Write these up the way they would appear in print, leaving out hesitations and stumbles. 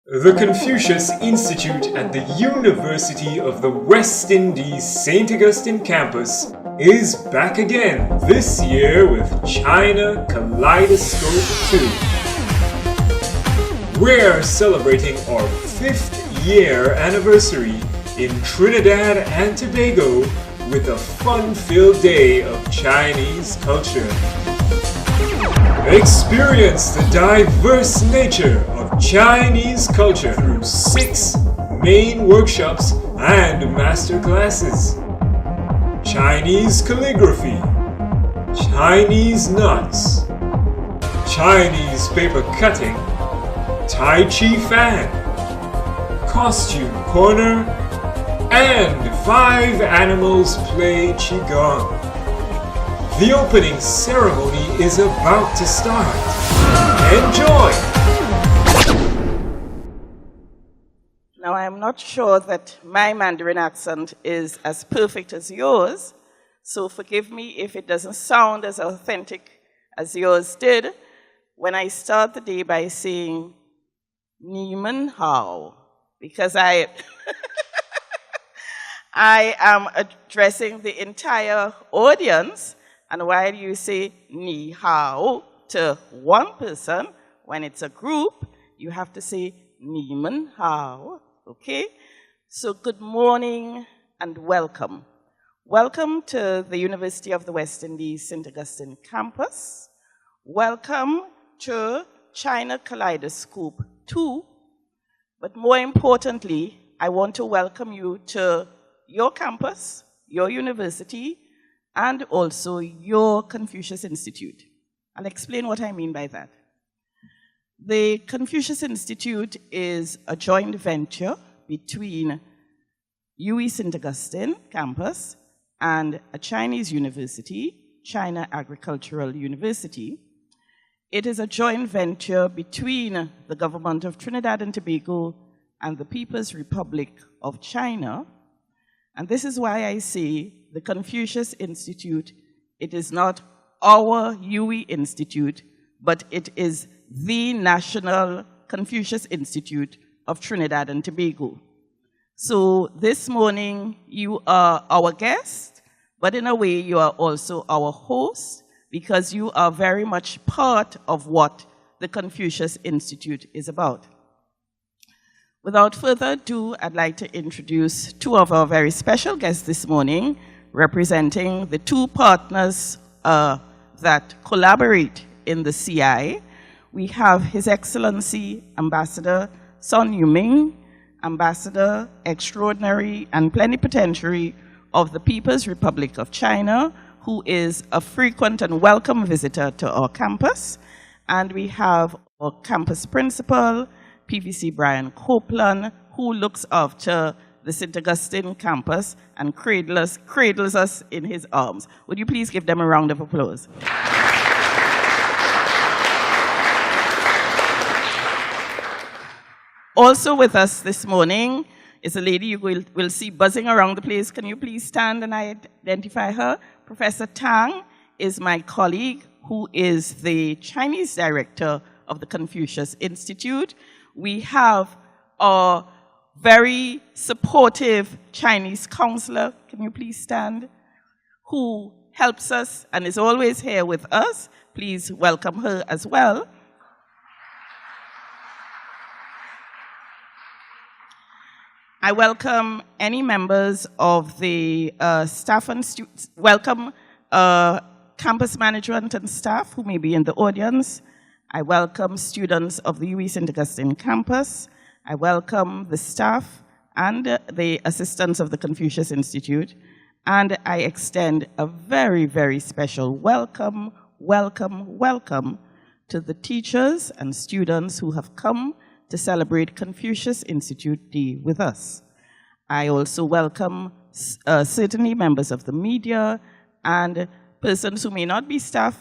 The Confucius Institute at the University of the West Indies St. Augustine campus is back again this year with China Kaleidoscope 2. We're celebrating our 5th year anniversary in Trinidad and Tobago with a fun-filled day of Chinese culture. Experience the diverse nature of Chinese culture through 6 main workshops and master classes. Chinese calligraphy, Chinese knots, Chinese paper cutting, Tai Chi fan, costume corner, and 5 animals play Qigong. The opening ceremony is about to start. Enjoy! Now, I am not sure that my Mandarin accent is as perfect as yours, so forgive me if it doesn't sound as authentic as yours did when I start the day by saying, Ni Men Hao, because I am addressing the entire audience. And while you say ni hao to one person, when it's a group, you have to say ni men hao, okay? So good morning and welcome. Welcome to the University of the West Indies St. Augustine campus. Welcome to China Kaleidoscope 2. But more importantly, I want to welcome you to your campus, your university, and also your Confucius Institute. I'll explain what I mean by that. The Confucius Institute is a joint venture between UWI St. Augustine campus and a Chinese university, China Agricultural University. It is a joint venture between the government of Trinidad and Tobago and the People's Republic of China. And this is why I say the Confucius Institute, it is not our UWI Institute, but it is the National Confucius Institute of Trinidad and Tobago. So this morning, you are our guest, but in a way, you are also our host, because you are very much part of what the Confucius Institute is about. Without further ado, I'd like to introduce 2 of our very special guests this morning, representing the 2 partners that collaborate in the CI. We have His Excellency Ambassador Sun Yuming, Ambassador Extraordinary and Plenipotentiary of the People's Republic of China, who is a frequent and welcome visitor to our campus. And we have our campus principal, PVC Brian Copeland, who looks after the St. Augustine campus and cradles us in his arms. Would you please give them a round of applause? Also with us this morning is a lady you will see buzzing around the place. Can you please stand and I identify her? Professor Tang is my colleague, who is the Chinese director of the Confucius Institute. We have a very supportive Chinese counselor, can you please stand, who helps us and is always here with us. Please welcome her as well. I welcome any members of the staff and students. Welcome campus management and staff who may be in the audience. I welcome students of the UWI St. Augustine campus. I welcome the staff and the assistants of the Confucius Institute. And I extend a very, very special welcome to the teachers and students who have come to celebrate Confucius Institute Day with us. I also welcome certainly members of the media and persons who may not be staff,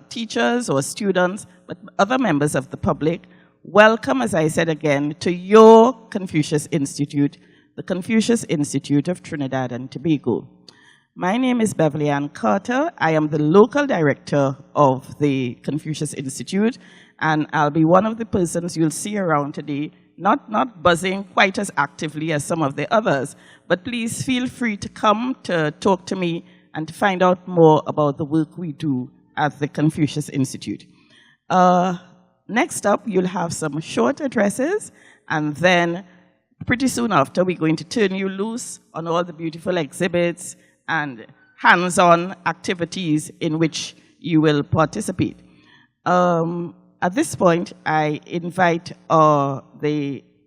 teachers or students, but other members of the public. Welcome, as I said again, to your Confucius Institute, the Confucius Institute of Trinidad and Tobago. My name is Beverly Ann Carter. I am the local director of the Confucius Institute, and I'll be one of the persons you'll see around today not buzzing quite as actively as some of the others, but please feel free to come to talk to me and to find out more about the work we do at the Confucius Institute. Next up, you'll have some short addresses, and then pretty soon after, we're going to turn you loose on all the beautiful exhibits and hands-on activities in which you will participate. At this point, I invite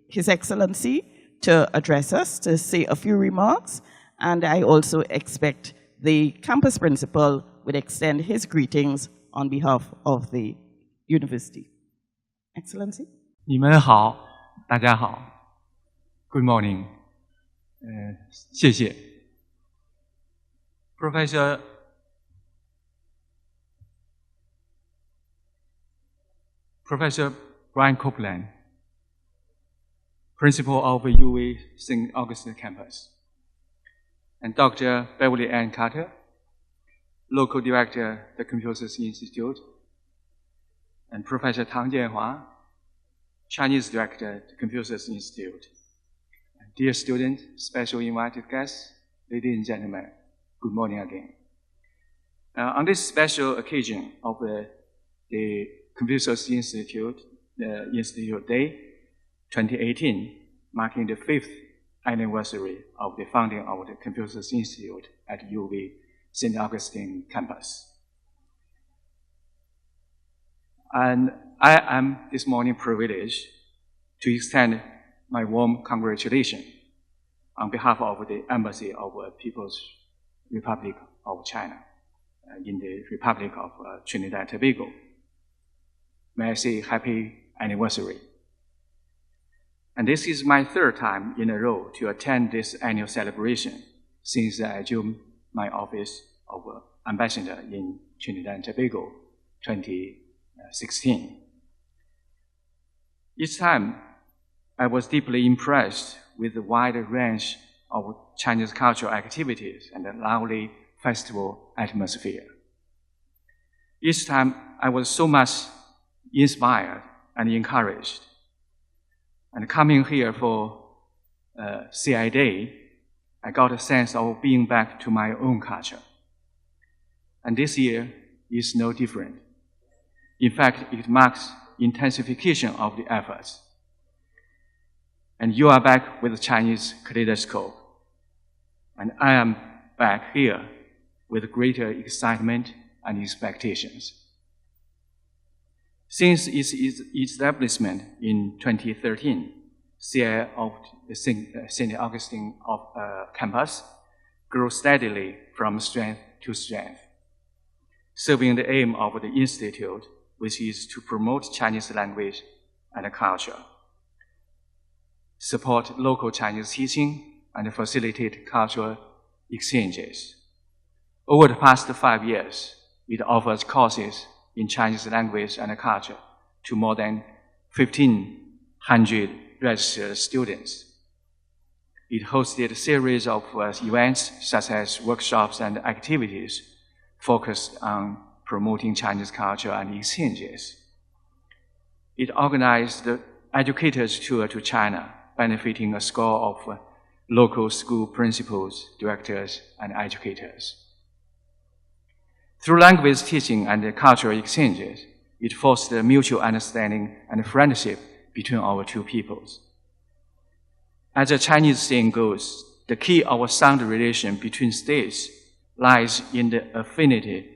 His Excellency to address us, to say a few remarks, and I also expect the campus principal would extend his greetings on behalf of the university. Excellency? 你们好，大家好。Good morning. 谢谢。Professor Brian Copeland, Principal of UV St. Augustine Campus, and Dr. Beverly Ann Carter, Local Director, the Confucius Institute, and Professor Tang Jianhua, Chinese Director, the Confucius Institute. Dear students, special invited guests, ladies and gentlemen, good morning again. On this special occasion of the Confucius Institute Day 2018, marking the 5th anniversary of the founding of the Confucius Institute at UV St. Augustine campus. And I am this morning privileged to extend my warm congratulations on behalf of the Embassy of People's Republic of China in the Republic of Trinidad and Tobago. May I say happy anniversary. And this is my 3rd time in a row to attend this annual celebration since I assumed my office of ambassador in Trinidad and Tobago 2016. Each time, I was deeply impressed with the wide range of Chinese cultural activities and the lively festival atmosphere. Each time, I was so much inspired and encouraged. And coming here for CI Day, I got a sense of being back to my own culture. And this year is no different. In fact, it marks intensification of the efforts. And you are back with the Chinese Kaleidoscope. And I am back here with greater excitement and expectations. Since its establishment in 2013, CI of St. Augustine campus grew steadily from strength to strength, serving the aim of the Institute, which is to promote Chinese language and culture, support local Chinese teaching, and facilitate cultural exchanges. Over the past 5 years, it offers courses in Chinese language and culture to more than 1,500 registered students. It hosted a series of events such as workshops and activities focused on promoting Chinese culture and exchanges. It organized the educators' tour to China, benefiting a score of local school principals, directors, and educators. Through language teaching and cultural exchanges, it fostered mutual understanding and friendship between our two peoples. As a Chinese saying goes, the key of a sound relation between states lies in the affinity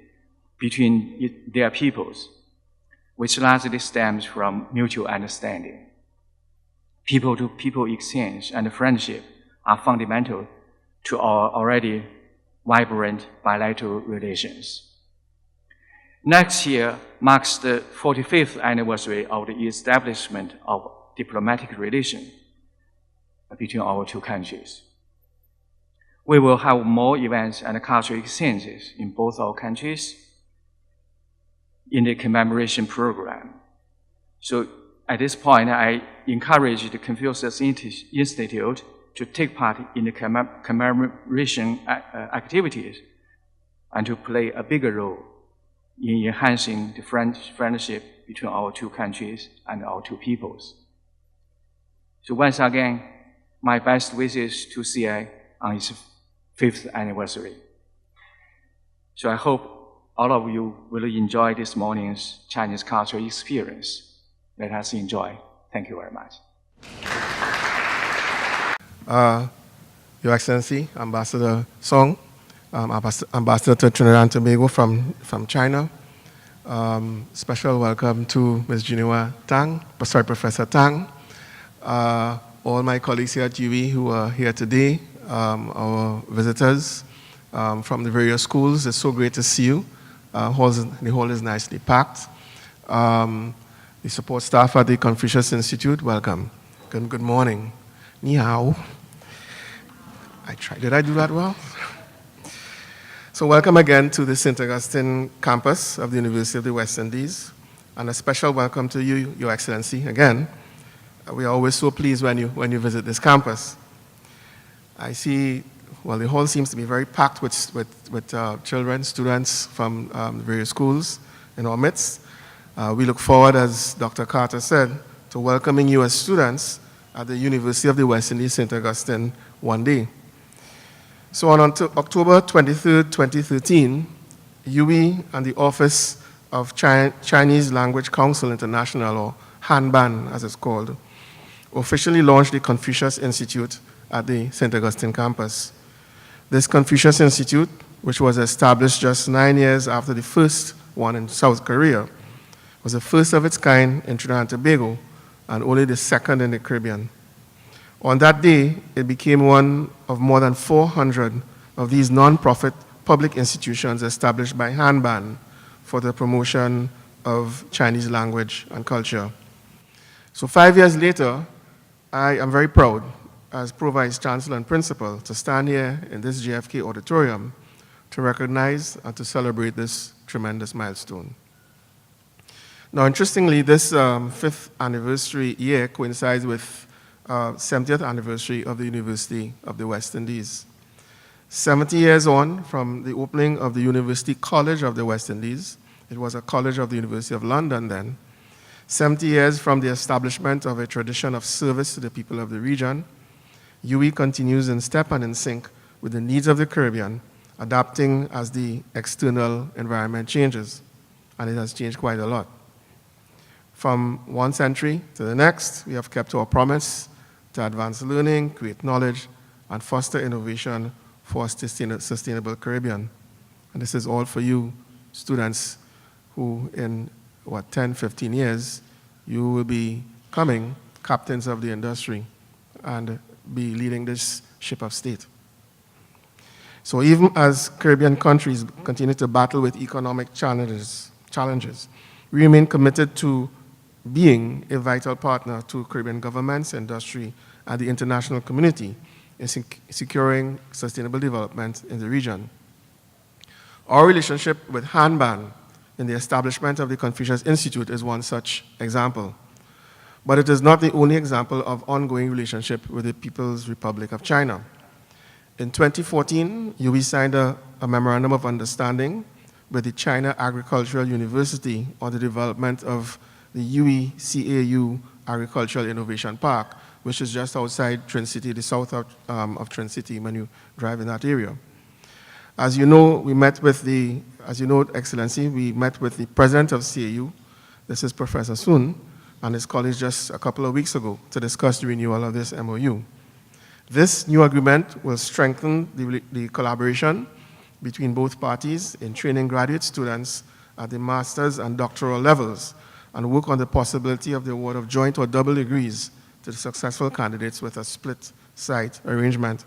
between their peoples, which largely stems from mutual understanding. People-to-people exchange and friendship are fundamental to our already vibrant bilateral relations. Next year marks the 45th anniversary of the establishment of diplomatic relations between our two countries. We will have more events and cultural exchanges in both our countries in the commemoration program. So at this point, I encourage the Confucius Institute to take part in the commemoration activities and to play a bigger role in enhancing the friendship between our two countries and our two peoples. So once again, my best wishes to CI on its 5th anniversary. So I hope all of you will enjoy this morning's Chinese cultural experience. Let us enjoy. Thank you very much. Your Excellency, Ambassador Song, Ambassador to Trinidad and Tobago from China. Special welcome to Ms. Professor Tang, all my colleagues here at UE who are here today, our visitors from the various schools. It's so great to see you. The hall is nicely packed. The support staff at the Confucius Institute, welcome. Good morning. Ni hao. I tried. Did I do that well? So welcome again to the St. Augustine campus of the University of the West Indies, and a special welcome to you, Your Excellency, again. We are always so pleased when you visit this campus. I see, well, the hall seems to be very packed with children, students from various schools in our midst. We look forward, as Dr. Carter said, to welcoming you as students at the University of the West Indies, St. Augustine, one day. So on October 23rd, 2013, UE and the Office of Chinese Language Council International, or HANBAN as it's called, officially launched the Confucius Institute at the St. Augustine campus. This Confucius Institute, which was established just 9 years after the first one in South Korea, was the first of its kind in Trinidad and Tobago and only the second in the Caribbean. On that day, it became one of more than 400 of these non-profit public institutions established by HANBAN for the promotion of Chinese language and culture. So 5 years later, I am very proud, as Pro-Vice Chancellor and Principal, to stand here in this JFK auditorium to recognize and to celebrate this tremendous milestone. Now, interestingly, this 5th anniversary year coincides with 70th anniversary of the University of the West Indies. 70 years on from the opening of the University College of the West Indies, it was a college of the University of London then. 70 years from the establishment of a tradition of service to the people of the region, UE continues in step and in sync with the needs of the Caribbean, adapting as the external environment changes, and it has changed quite a lot. From one century to the next, we have kept our promise to advance learning, create knowledge, and foster innovation for a sustainable Caribbean. And this is all for you, students, who in, 10, 15 years, you will be becoming captains of the industry and be leading this ship of state. So even as Caribbean countries continue to battle with economic challenges, we remain committed to being a vital partner to Caribbean governments, industry, and the international community in securing sustainable development in the region. Our relationship with HANBAN in the establishment of the Confucius Institute is one such example. But it is not the only example of ongoing relationship with the People's Republic of China. In 2014, UE signed a memorandum of understanding with the China Agricultural University on the development of the UE-CAU Agricultural Innovation Park, which is just outside Trin City, the south of Trin City when you drive in that area. As you know, Excellency, we met with the president of CAU, this is Professor Sun, and his colleagues just a couple of weeks ago to discuss the renewal of this MOU. This new agreement will strengthen the collaboration between both parties in training graduate students at the master's and doctoral levels, and work on the possibility of the award of joint or double degrees to the successful candidates with a split site arrangement.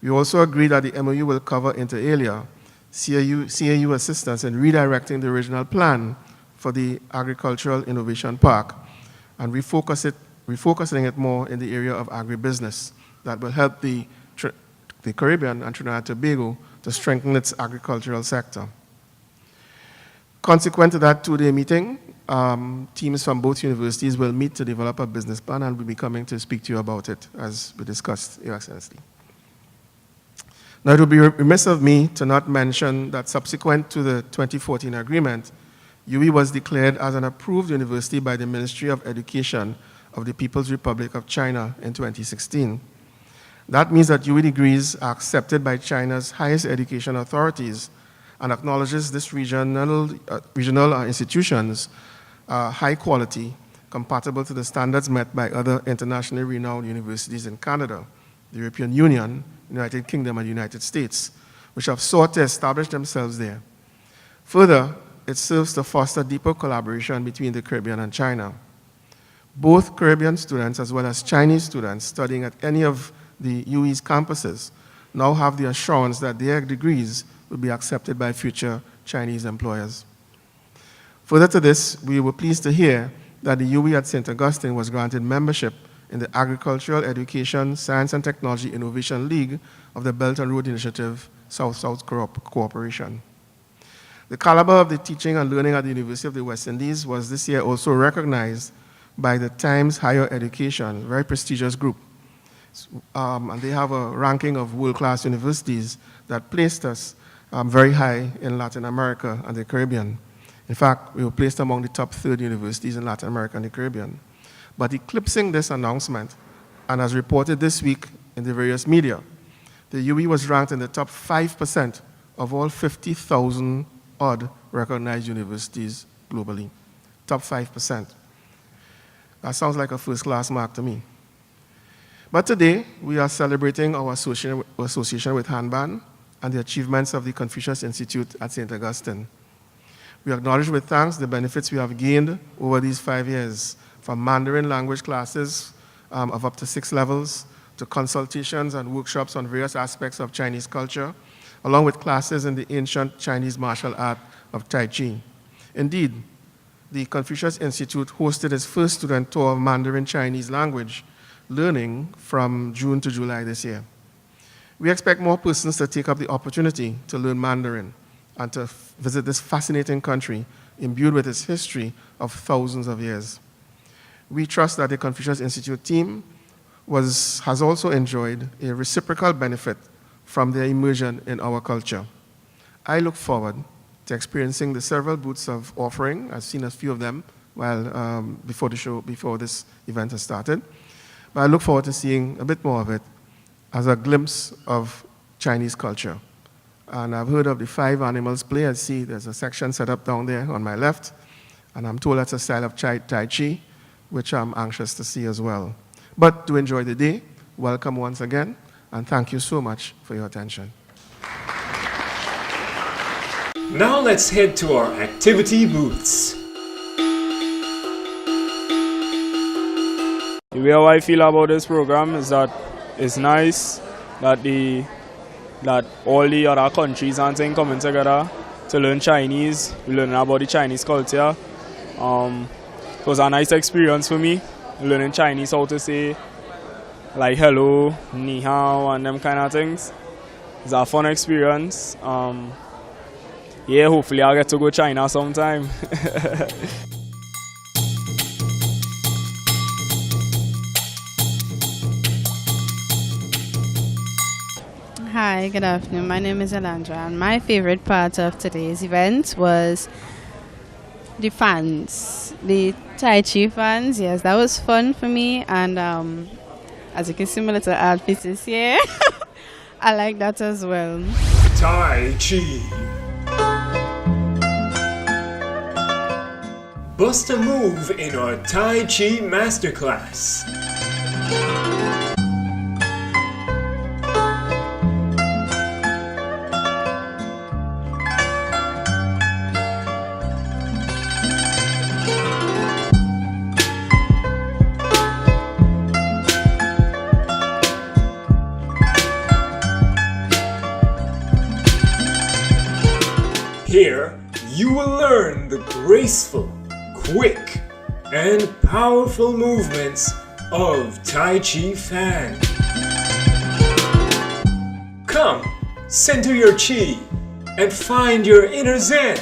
We also agree that the MOU will cover inter alia CAU assistance in redirecting the original plan for the Agricultural Innovation Park and refocusing it more in the area of agribusiness that will help the Caribbean and Trinidad and Tobago to strengthen its agricultural sector. Consequent to that two-day meeting, teams from both universities will meet to develop a business plan, and we'll be coming to speak to you about it as we discussed, Your Excellency. Now, it would be remiss of me to not mention that subsequent to the 2014 agreement, UE was declared as an approved university by the Ministry of Education of the People's Republic of China in 2016. That means that UE degrees are accepted by China's highest education authorities and acknowledges this regional institutions high quality, compatible to the standards met by other internationally renowned universities in Canada, the European Union, United Kingdom, and United States, which have sought to establish themselves there. Further, it serves to foster deeper collaboration between the Caribbean and China. Both Caribbean students as well as Chinese students studying at any of the UE's campuses now have the assurance that their degrees will be accepted by future Chinese employers. Further to this, we were pleased to hear that the UE at St. Augustine was granted membership in the Agricultural Education, Science and Technology Innovation League of the Belt and Road Initiative South-South Cooperation. The caliber of the teaching and learning at the University of the West Indies was this year also recognized by the Times Higher Education, a very prestigious group. And they have a ranking of world-class universities that placed us very high in Latin America and the Caribbean. In fact, we were placed among the top 30 universities in Latin America and the Caribbean. But eclipsing this announcement, and as reported this week in the various media, the UE was ranked in the top 5% of all 50,000 odd recognized universities globally. Top 5%. That sounds like a first-class mark to me. But today, we are celebrating our association with Handban and the achievements of the Confucius Institute at St. Augustine. We acknowledge with thanks the benefits we have gained over these 5 years, from Mandarin language classes of up to 6 levels, to consultations and workshops on various aspects of Chinese culture, along with classes in the ancient Chinese martial art of Tai Chi. Indeed, the Confucius Institute hosted its first student tour of Mandarin Chinese language learning from June to July this year. We expect more persons to take up the opportunity to learn Mandarin and to visit this fascinating country imbued with its history of thousands of years. We trust that the Confucius Institute team has also enjoyed a reciprocal benefit from their immersion in our culture. I look forward to experiencing the several booths of offering. I've seen a few of them before this event has started. But I look forward to seeing a bit more of it as a glimpse of Chinese culture. And I've heard of the 5 animals play. I see there's a section set up down there on my left, and I'm told that's a style of Tai Chi, which I'm anxious to see as well. But to enjoy the day, welcome once again, and thank you so much for your attention. Now let's head to our activity booths. The way how I feel about this program is that it's nice that all the other countries and things coming together to learn Chinese. We learn about the Chinese culture. It was a nice experience for me, learning Chinese, how to say like hello, ni hao, and them kind of things. It's a fun experience. Yeah, hopefully I'll get to go China sometime. Hi, good afternoon. My name is Alandra, and my favorite part of today's event was the fans, the Tai Chi fans. Yes, that was fun for me, and as you can see, my little outfit is here. I like that as well. Tai Chi. Bust a move in our Tai Chi masterclass. Here, you will learn the graceful, quick, and powerful movements of Tai Chi Fan. Come, center your Chi and find your inner Zen.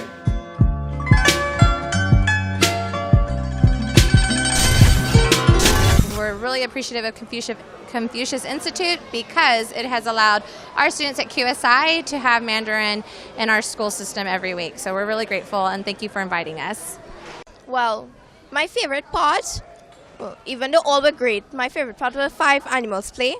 We're really appreciative of Confucius Institute because it has allowed our students at QSI to have Mandarin in our school system every week. So we're really grateful, and thank you for inviting us. Well, my favorite part Well, even though all were great, my favorite part was 5 animals play,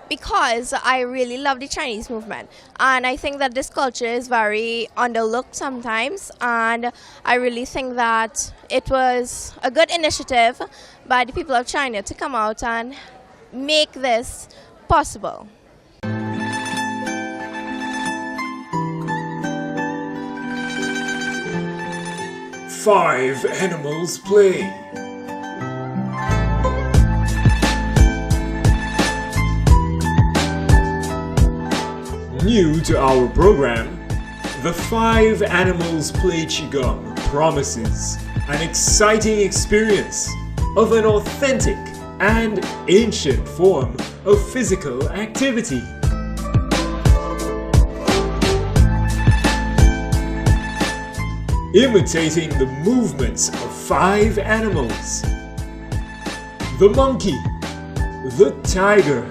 because I really love the Chinese movement, and I think that this culture is very underlooked sometimes, and I really think that it was a good initiative by the people of China to come out and make this possible. Five animals play. New to our program, the 5 Animals Play Qigong promises an exciting experience of an authentic and ancient form of physical activity. Imitating the movements of 5 animals: the monkey, the tiger,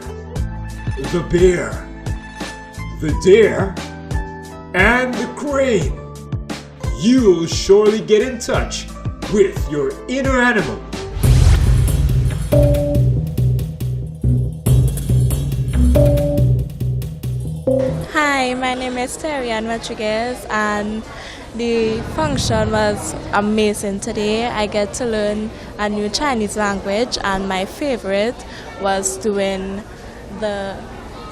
the bear, the deer, and the crane. You'll surely get in touch with your inner animal. Hi, my name is Terian Rodriguez, and the function was amazing today. I get to learn a new Chinese language, and my favorite was doing the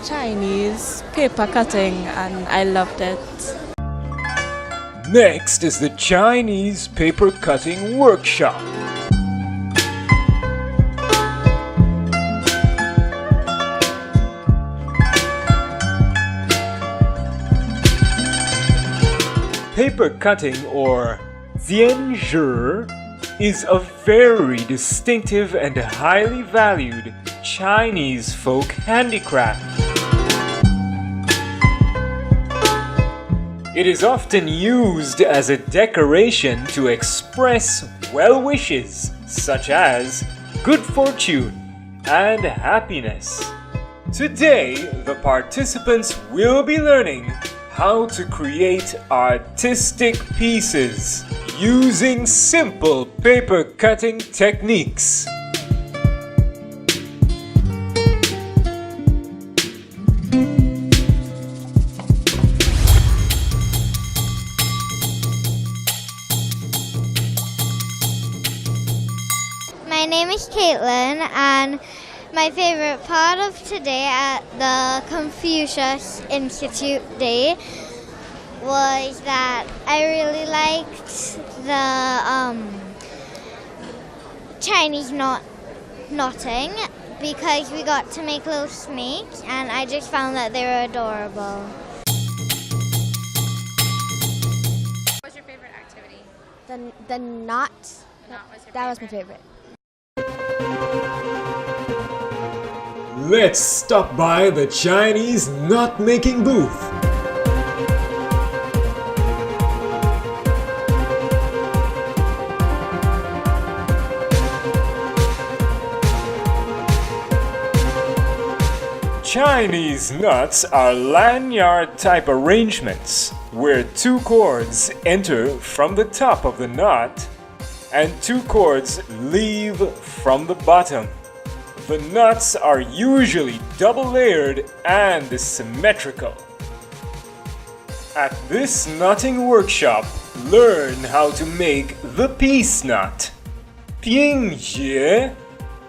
Chinese paper cutting, and I loved it. Next is the Chinese paper cutting workshop. Paper cutting, or jianzhi, is a very distinctive and highly valued Chinese folk handicraft. It is often used as a decoration to express well wishes such as good fortune and happiness. Today, the participants will be learning how to create artistic pieces using simple paper cutting techniques. My name is Caitlin, and my favorite part of today at the Confucius Institute Day was that I really liked the Chinese knotting, because we got to make little snakes, and I just found that they were adorable. What was your favorite activity? The knot, That was my favorite. Let's stop by the Chinese knot-making booth. Chinese knots are lanyard-type arrangements where 2 cords enter from the top of the knot and 2 cords leave from the bottom. The knots are usually double-layered and symmetrical. At this knotting workshop, learn how to make the peace knot, Pingjie,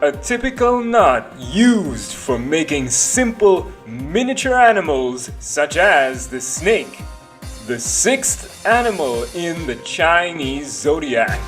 a typical knot used for making simple miniature animals such as the snake, the 6th animal in the Chinese zodiac.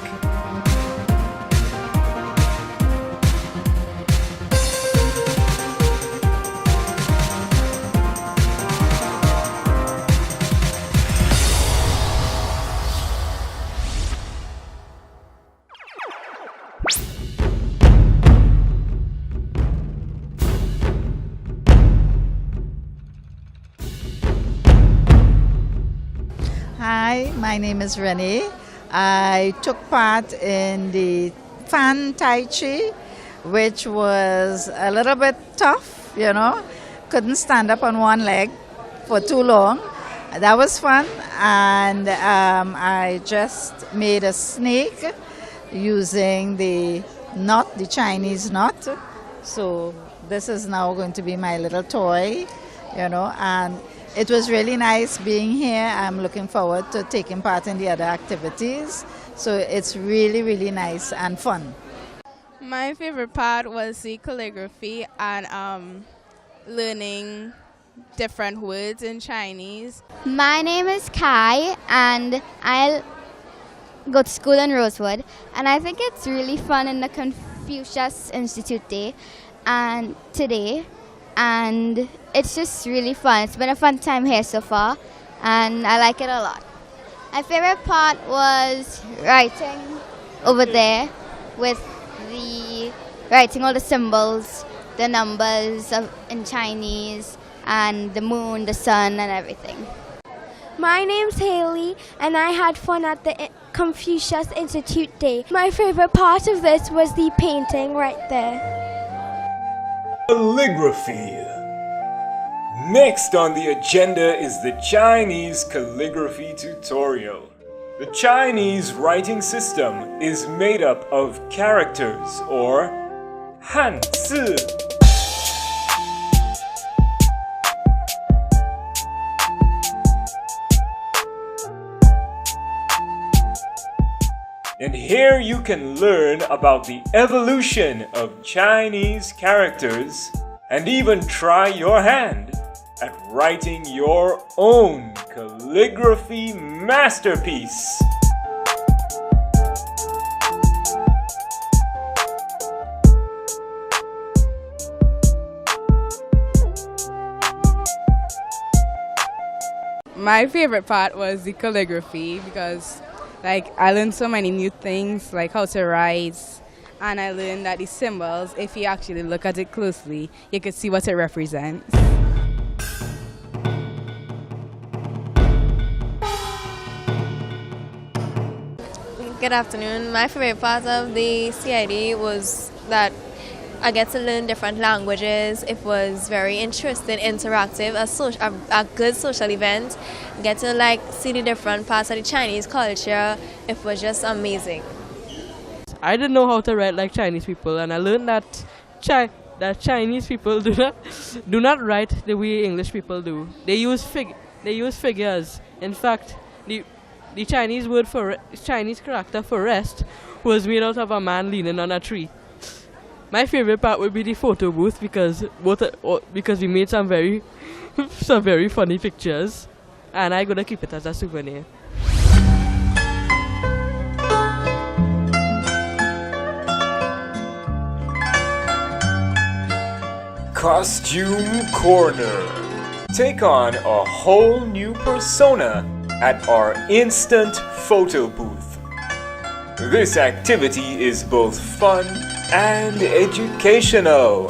Hi, my name is Renee. I took part in the Fan Tai Chi, which was a little bit tough, couldn't stand up on one leg for too long. That was fun, and I just made a snake using the knot, the Chinese knot. So this is now going to be my little toy, and it was really nice being here. I'm looking forward to taking part in the other activities. So it's really, really nice and fun. My favorite part was the calligraphy and learning different words in Chinese. My name is Kai, and I go to school in Rosewood, and I think it's really fun in the Confucius Institute Day and today, and it's just really fun. It's been a fun time here so far, and I like it a lot. My favorite part was writing over there with the writing all the symbols, the numbers in Chinese, and the moon, the sun, and everything. My name's Haley, and I had fun at the Confucius Institute Day. My favorite part of this was the painting right there. Calligraphy. Next on the agenda is the Chinese calligraphy tutorial. The Chinese writing system is made up of characters or hanzi. And here you can learn about the evolution of Chinese characters and even try your hand at writing your own calligraphy masterpiece. My favorite part was the calligraphy because I learned so many new things, like how to write, and I learned that the symbols, if you actually look at it closely, you can see what it represents. Good afternoon. My favorite part of the CID was that I get to learn different languages. It was very interesting, interactive, a good social event. Get to see the different parts of the Chinese culture. It was just amazing. I didn't know how to write like Chinese people, and I learned that Chinese people do not write the way English people do. They use figures. In fact, the Chinese word for Chinese character for rest was made out of a man leaning on a tree. My favorite part would be the photo booth because we made some very funny pictures, and I'm gonna keep it as a souvenir. Costume Corner. Take on a whole new persona at our instant photo booth. This activity is both fun and educational.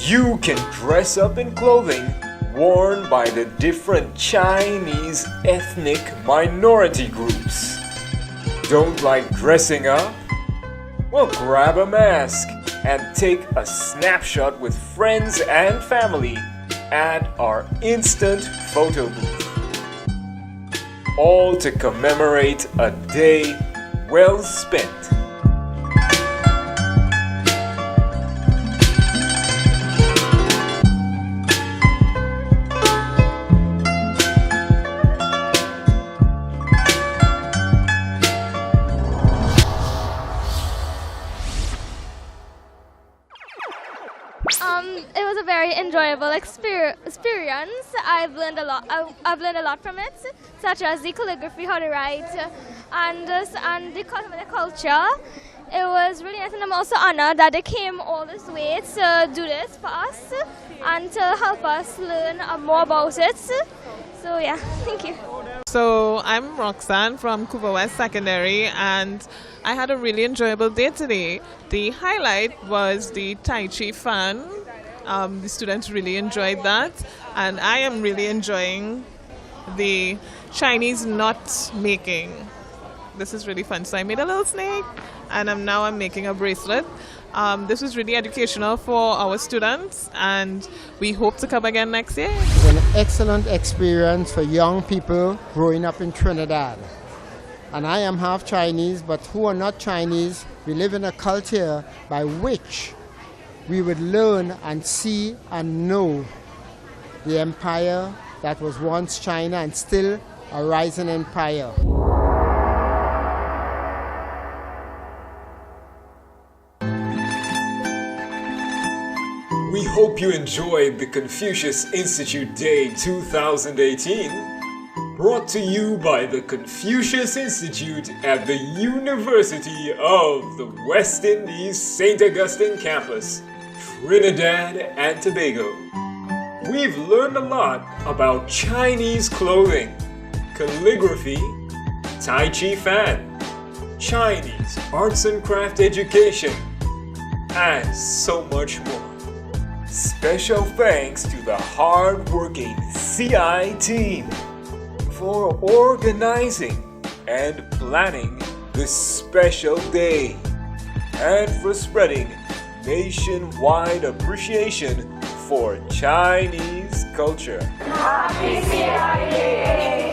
You can dress up in clothing worn by the different Chinese ethnic minority groups. Don't like dressing up? Well, grab a mask and take a snapshot with friends and family at our instant photo booth. All to commemorate a day well spent. It was a very enjoyable experience. I've learned a lot from it, such as the calligraphy, how to write, and the culture. It was really nice, and I'm also honored that they came all this way to do this for us and to help us learn more about it. So yeah, thank you. So I'm Roxanne from Cooper West Secondary, and I had a really enjoyable day today. The highlight was the Tai Chi fun. The students really enjoyed that, and I am really enjoying the Chinese knot making. This is really fun. So I made a little snake, and I'm making a bracelet. This was really educational for our students, and we hope to come again next year. It's an excellent experience for young people growing up in Trinidad. and I am half Chinese, but who are not Chinese, we live in a culture by which we would learn and see and know the empire that was once China and still a rising empire. We hope you enjoyed the Confucius Institute Day 2018, brought to you by the Confucius Institute at the University of the West Indies St. Augustine campus, Trinidad and Tobago. We've learned a lot about Chinese clothing, calligraphy, Tai Chi fan, Chinese arts and craft education, and so much more. Special thanks to the hard-working CI team for organizing and planning this special day and for spreading nationwide appreciation for Chinese culture. Happy CI Day!